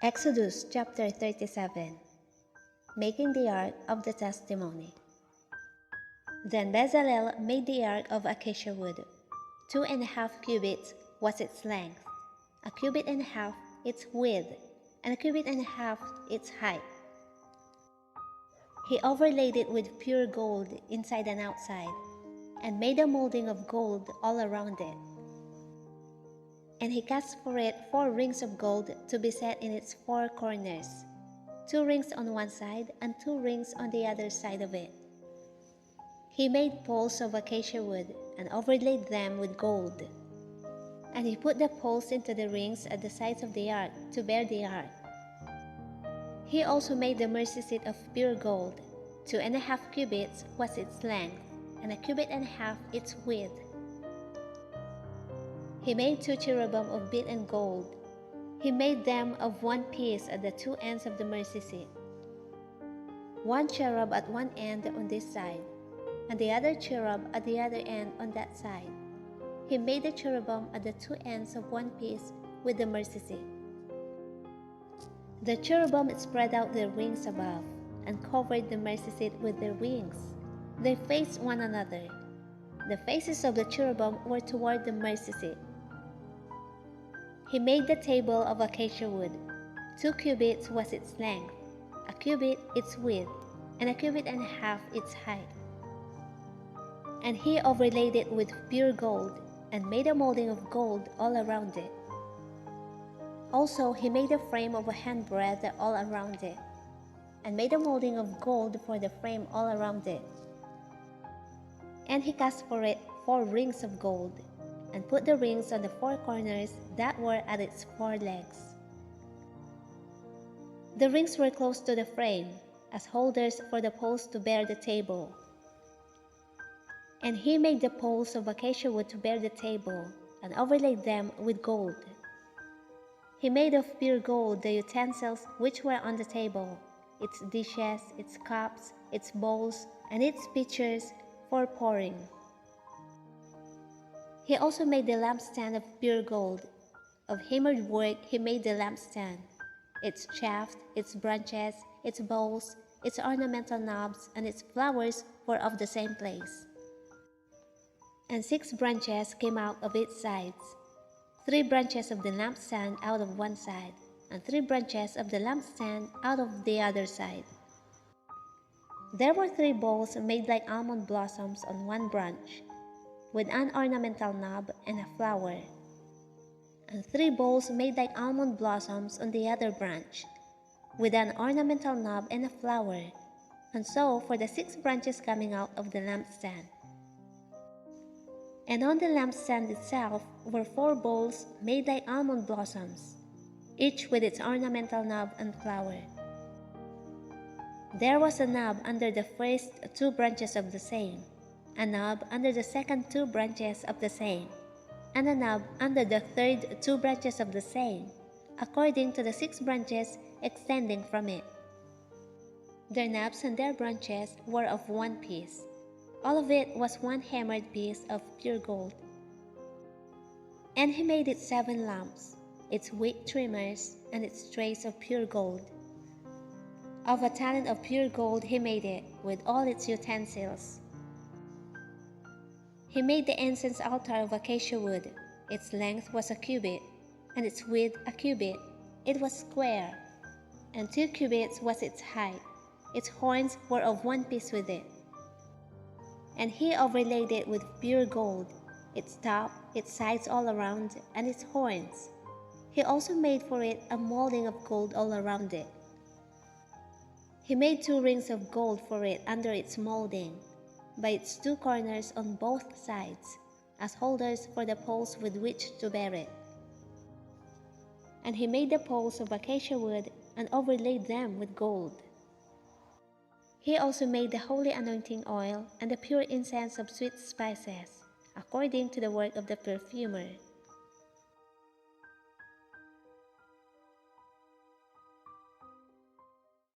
Exodus chapter 37. Making the Ark of the Testimony. Then Bezalel made the ark of acacia wood. 2.5 cubits was its length, 1.5 cubits its width, and 1.5 cubits its height. He overlaid it with pure gold inside and outside, and made a molding of gold all around it. And he cast for it 4 rings of gold to be set in its 4 corners, 2 rings on one side and 2 rings on the other side of it. He made poles of acacia wood and overlaid them with gold. And he put the poles into the rings at the sides of the ark to bear the ark. He also made the mercy seat of pure gold. 2.5 cubits was its length, and 1.5 cubits its width. He made 2 cherubim of beaten gold. He made them of one piece at the 2 ends of the mercy seat. 1 cherub at one end on this side, and the other cherub at the other end on that side. He made the cherubim at the 2 ends of one piece with the mercy seat. The cherubim spread out their wings above, and covered the mercy seat with their wings. They faced one another. The faces of the cherubim were toward the mercy seat. He made the table of acacia wood. 2 cubits was its length, 1 cubit its width, and 1.5 cubits its height. And he overlaid it with pure gold, and made a molding of gold all around it. Also he made a frame of a handbreadth all around it, and made a molding of gold for the frame all around it. And he cast for it 4 rings of gold, and put the rings on the 4 corners that were at its 4 legs. The rings were close to the frame, as holders for the poles to bear the table. And he made the poles of acacia wood to bear the table, and overlaid them with gold. He made of pure gold the utensils which were on the table, its dishes, its cups, its bowls, and its pitchers for pouring. He also made the lampstand of pure gold. Of hammered work he made the lampstand. Its shaft, its branches, its bowls, its ornamental knobs, and its flowers were of the same place. And 6 branches came out of its sides, 3 branches of the lampstand out of one side, and 3 branches of the lampstand out of the other side. There were 3 bowls made like almond blossoms on one branch, with an ornamental knob and a flower, and 3 bowls made like almond blossoms on the other branch, with an ornamental knob and a flower, and so for the 6 branches coming out of the lampstand. And on the lampstand itself were 4 bowls made like almond blossoms, each with its ornamental knob and flower. There was a knob under the first 2 branches of the same, a knob under the second 2 branches of the same, and a knob under the third 2 branches of the same, according to the 6 branches extending from it. Their knobs and their branches were of one piece. All of it was one hammered piece of pure gold. And he made it 7 lamps, its wick-trimmers, and its trays of pure gold. Of a talent of pure gold he made it, with all its utensils. He made the incense altar of acacia wood. Its length was 1 cubit, and its width 1 cubit. It was square, and 2 cubits was its height. Its horns were of one piece with it. And he overlaid it with pure gold, its top, its sides all around, and its horns. He also made for it a molding of gold all around it. He made 2 rings of gold for it under its molding, by its 2 corners on both sides, as holders for the poles with which to bear it. And he made the poles of acacia wood and overlaid them with gold. He also made the holy anointing oil and the pure incense of sweet spices, according to the work of the perfumer.